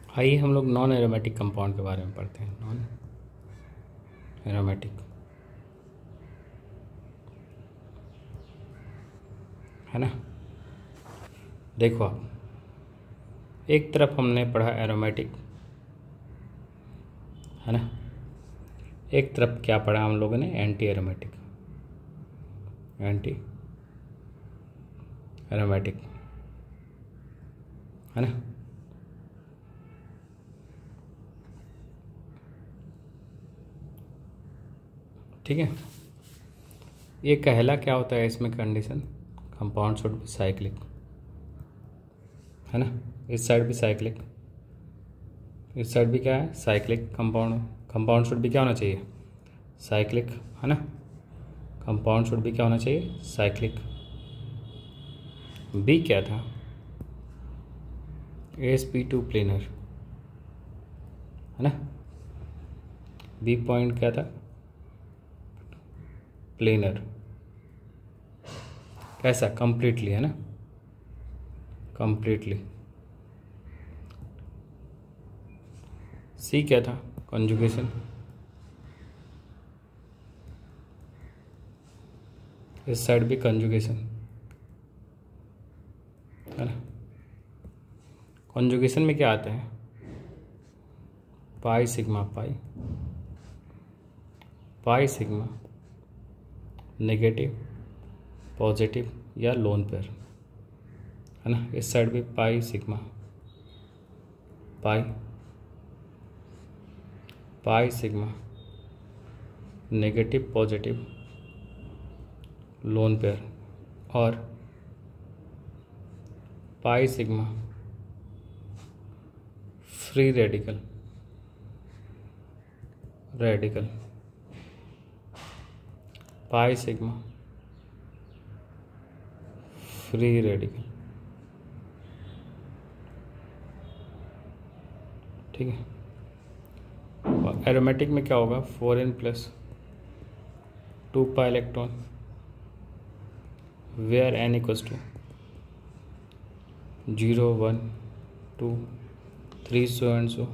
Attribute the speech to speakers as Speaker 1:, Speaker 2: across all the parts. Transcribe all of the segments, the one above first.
Speaker 1: आइए हम लोग नॉन एरोमेटिक कंपाउंड के बारे में पढ़ते हैं। नॉन एरोमेटिक है ना। देखो आप एक तरफ हमने पढ़ा एरोमेटिक है ना, एक तरफ क्या पढ़ा हम लोगों ने, एंटी एरोमेटिक। एंटी एरोमेटिक है ना। ठीक है, ये कहला क्या होता है इसमें condition, compound should be cyclic है ना। इस साइड भी साइक्लिक, इस साइड भी क्या है, साइक्लिक। कंपाउंड शुड भी क्या होना चाहिए, साइक्लिक है ना। कंपाउंड शुड भी क्या होना चाहिए, साइक्लिक। बी क्या था, sp2 प्लेनर है ना। बी पॉइंट क्या था, प्लेनर। कैसा, कंप्लीटली है ना, कंप्लीटली। सी क्या था, कंजुगेशन। इस साइड भी कंजुगेशन है ना। कंजुगेशन में क्या आता है, pi sigma pi, pi sigma negative positive या लोन पेयर है ना। इस साइड भी pi sigma pi, pi sigma negative positive lone pair, और pi sigma free radical, radical. Pi sigma free radical. ठीक है, और एरोमेटिक में क्या होगा, 4n + 2 pi electron, where n = 0 1 2 3 so and so.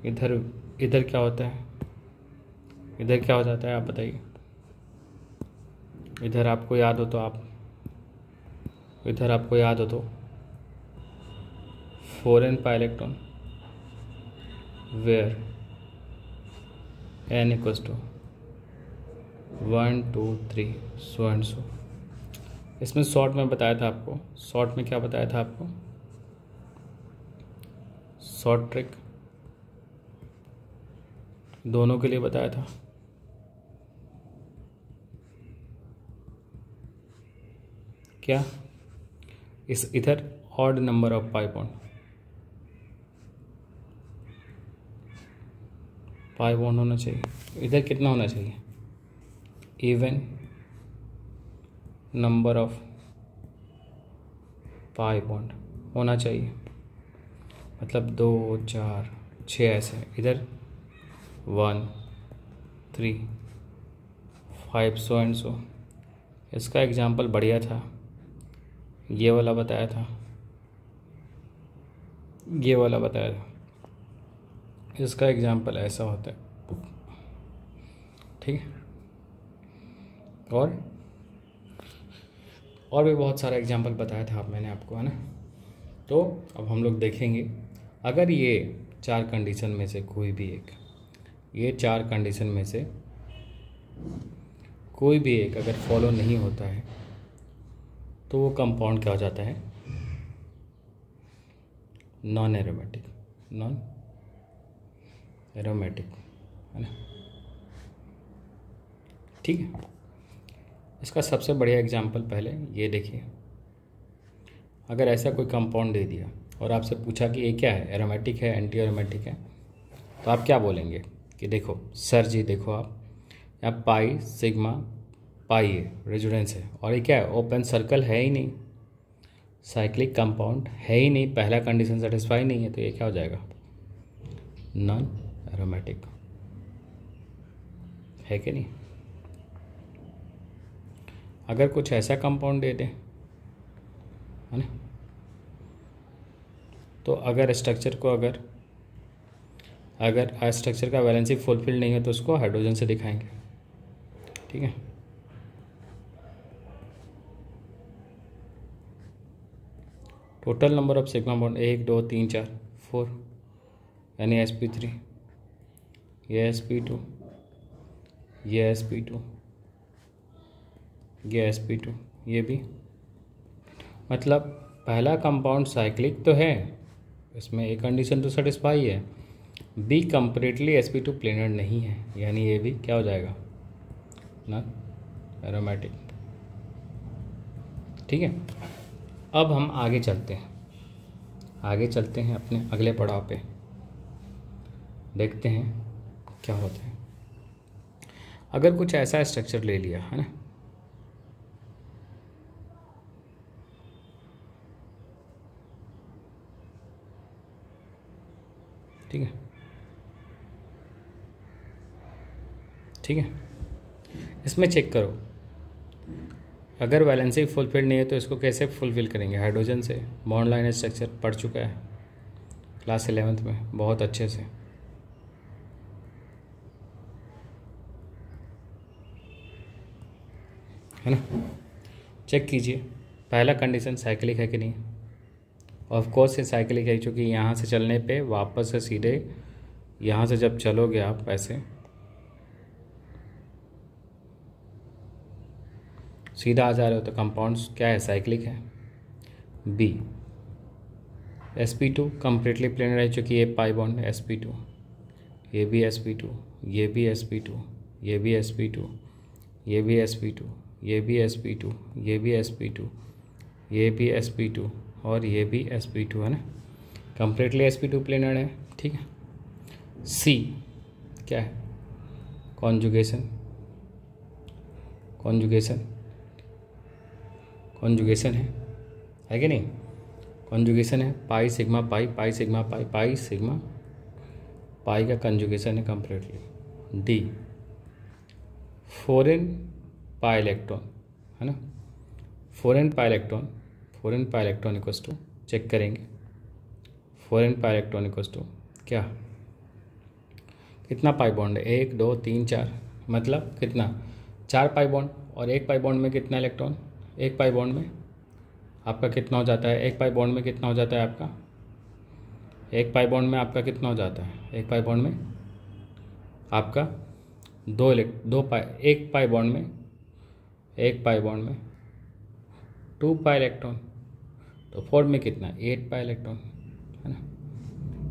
Speaker 1: इधर क्या होता है, इधर क्या हो जाता है आप बताइए। इधर आपको याद हो तो इधर आपको याद हो तो 4n pi electron, where n = 1 2 3 so and so. इसमें शॉर्ट में बताया था आपको, शॉर्ट में क्या बताया था आपको, शॉर्ट ट्रिक दोनों के लिए बताया था। क्या, इधर odd number of pi bond, pi bond होना चाहिए। इधर कितना होना चाहिए, even number of pi bond होना चाहिए, मतलब 2 4 6 ऐसे। इधर 1 3 5 सो एंड सो। इसका एग्जाम्पल बढ़िया था, ये वाला बताया था, ये वाला बताया था। इसका एग्जाम्पल ऐसा होता है, ठीक है। और भी बहुत सारा एग्जाम्पल बताया था मैंने आपको, है ना। तो अब हम लोग देखेंगे, अगर ये 4 कंडीशन में से कोई भी एक, ये 4 कंडीशन में से कोई भी एक अगर फॉलो नहीं होता है तो वो कंपाउंड क्या हो जाता है, नॉन एरोमेटिक। नॉन एरोमेटिक है ना, ठीक है। इसका सबसे बढ़िया एग्जाम्पल पहले ये देखिए, अगर ऐसा कोई कंपाउंड दे दिया और आपसे पूछा कि ये क्या है, एरोमेटिक है, एंटी एरोमेटिक है, तो आप क्या बोलेंगे कि देखो सर जी, देखो आप यहाँ पाई सिग्मा पाई है, रेजोनेंस है, और ये क्या है, ओपन सर्कल है ही नहीं, साइक्लिक कंपाउंड है ही नहीं, पहला कंडीशन सेटिस्फाई नहीं है, तो ये क्या हो जाएगा, नॉन एरोमेटिक है कि नहीं। अगर कुछ ऐसा कंपाउंड दे दें, है ना, तो अगर स्ट्रक्चर को अगर स्ट्रक्चर का वैलेंसी फुलफिल नहीं है तो उसको हाइड्रोजन से दिखाएंगे। ठीक है, total number of sigma bond 1 2 3 4 4, यानी sp3, ये sp2, ये sp2, ये sp2, ये भी। मतलब पहला कंपाउंड साइक्लिक तो है, इसमें एक कंडीशन तो सेटिस्फाई है, बी कंप्लीटली sp2 प्लेनर नहीं है, यानी ये भी क्या हो जाएगा ना, एरोमेटिक। ठीक है, अब हम आगे चलते हैं अपने अगले पड़ाव पे, देखते हैं क्या होता है। अगर कुछ ऐसा स्ट्रक्चर ले लिया है ना, ठीक है, इसमें चेक करो, अगर वैलेंसी फुलफिल नहीं है तो इसको कैसे फुलफिल करेंगे, हाइड्रोजन से। बॉन्ड लाइन स्ट्रक्चर पढ़ चुका है क्लास 11th में बहुत अच्छे से। है ना, चेक कीजिए पहला कंडीशन साइक्लिक है कि नहीं। ऑफ कोर्स ये साइक्लिक है, क्योंकि यहाँ से चलने पे वापस से सीधे यहाँ से जब चलोगे आप ऐसे सीधा आ जा रहे हो तो कंपाउंड्स क्या है, साइक्लिक है। बी sp2 कम्प्लीटली प्लेनर है, क्योंकि ये पाई बॉन्ड है sp2, ये भी sp2, ये भी sp2, ये भी sp2, ये भी sp2, ये भी sp2, ये भी sp2, ये भी sp2 और ये भी sp2, है ना, कम्प्लीटली sp2 प्लेनर है। ठीक है, सी क्या है, कॉन्जुगेशन है कि नहीं, कॉन्जुगेशन है, pi sigma pi, pi sigma pi, pi sigma pi का कंजुगेशन है completely. The four n pi electron, है ना, four n pi electron equals to, check करेंगे, four n pi electron equals to क्या, कितना पाई बॉन्ड है, 1 2 3 4, मतलब कितना, 4 पाई बॉन्ड, और एक पाई बॉन्ड में कितना इलेक्ट्रॉन, एक पाई बॉन्ड में आपका कितना हो जाता है, एक पाई बॉन्ड में कितना हो जाता है आपका, एक पाई बॉन्ड में आपका कितना हो जाता है, एक पाई बॉन्ड में आपका एक पाई बॉन्ड में 2 पाई इलेक्ट्रॉन, तो 4 में कितना, 8 पाई इलेक्ट्रॉन, है ना,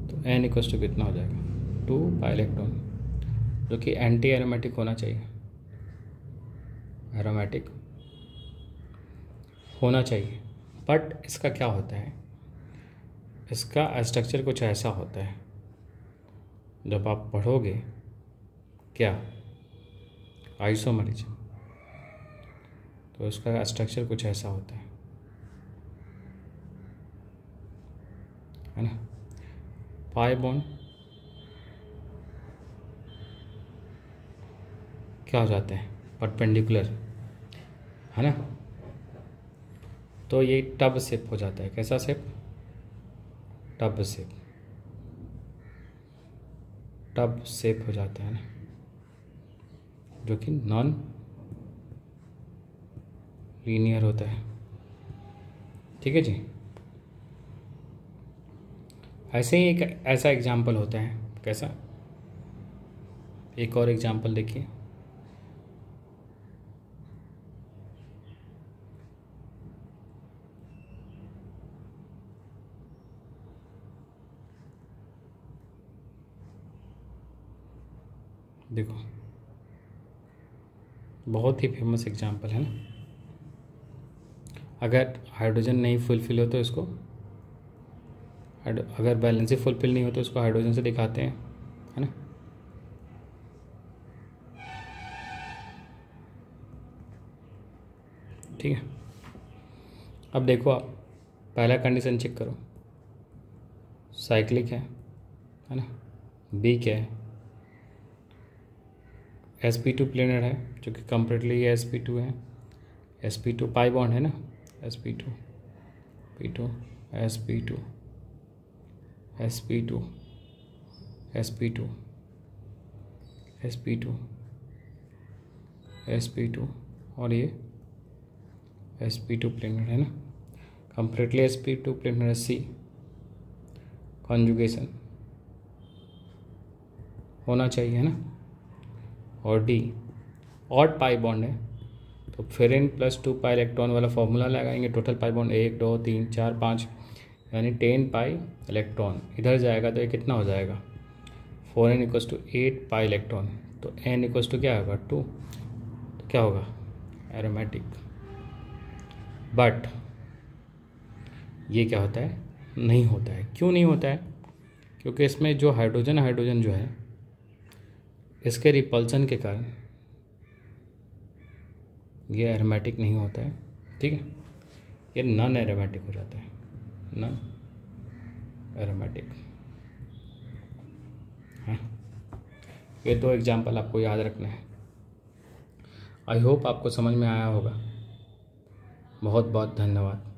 Speaker 1: तो n इक्वल्स टू कितना हो जाएगा, 2 पाई इलेक्ट्रॉन, जो कि एंटी एरोमेटिक होना चाहिए, एरोमेटिक होना चाहिए। बट इसका क्या होता है, इसका स्ट्रक्चर कुछ ऐसा होता है, जब आप पढ़ोगे क्या आइसोमरिज्म, तो इसका स्ट्रक्चर कुछ ऐसा होता है ना, पाई बॉन्ड क्या हो जाते हैं, परपेंडिकुलर, है ना, तो ये टब शेप हो जाता है, कैसा शेप, टब शेप हो जाता है ना, जो कि नॉन लीनियर होता है। ठीक है जी, ऐसे ही एक ऐसा एग्जाम्पल होता है, कैसा, एक और एग्जाम्पल देखिए, देखो बहुत ही फेमस एग्जाम्पल है ना, अगर हाइड्रोजन नहीं फुलफिल हो तो इसको, अगर बैलेंसी फुलफिल नहीं हो तो इसको हाइड्रोजन से दिखाते हैं, है ना, ठीक है। अब देखो आप पहला कंडीशन चेक करो, साइक्लिक है ना, बी क्या है, sp2 प्लेनर है, जो कि कम्प्लीटली ये sp2 है, sp2 पाई बॉन्ड है ना, sp2 p2 sp2, sp2 sp2 sp2 sp2 और ये sp2 प्लेनर है ना, completely sp2 planar C conjugation होना चाहिए है ना। और D ऑड पाई बॉन्ड है तो फेरिन प्लस 2 पाई इलेक्ट्रॉन वाला फॉर्मूला लगाएंगे, टोटल पाई बॉन्ड 1 2 3 4 5 यानी 10 पाई इलेक्ट्रॉन इधर जाएगा तो ये कितना हो जाएगा 4n equals to 8 pi electron, तो n इक्वल्स टू क्या होगा 2, तो क्या होगा एरोमेटिक। बट ये क्या होता है, नहीं होता है। क्यों नहीं होता है? क्योंकि इसमें जो हाइड्रोजन जो है इसके रिपल्सन के कारण ये एरोमेटिक नहीं होता है, ठीक है, ये नॉन एरोमेटिक हो जाता है, नॉन एरोमेटिक है। ये दो एग्जाम्पल आपको याद रखना है। आई होप आपको समझ में आया होगा। बहुत बहुत धन्यवाद।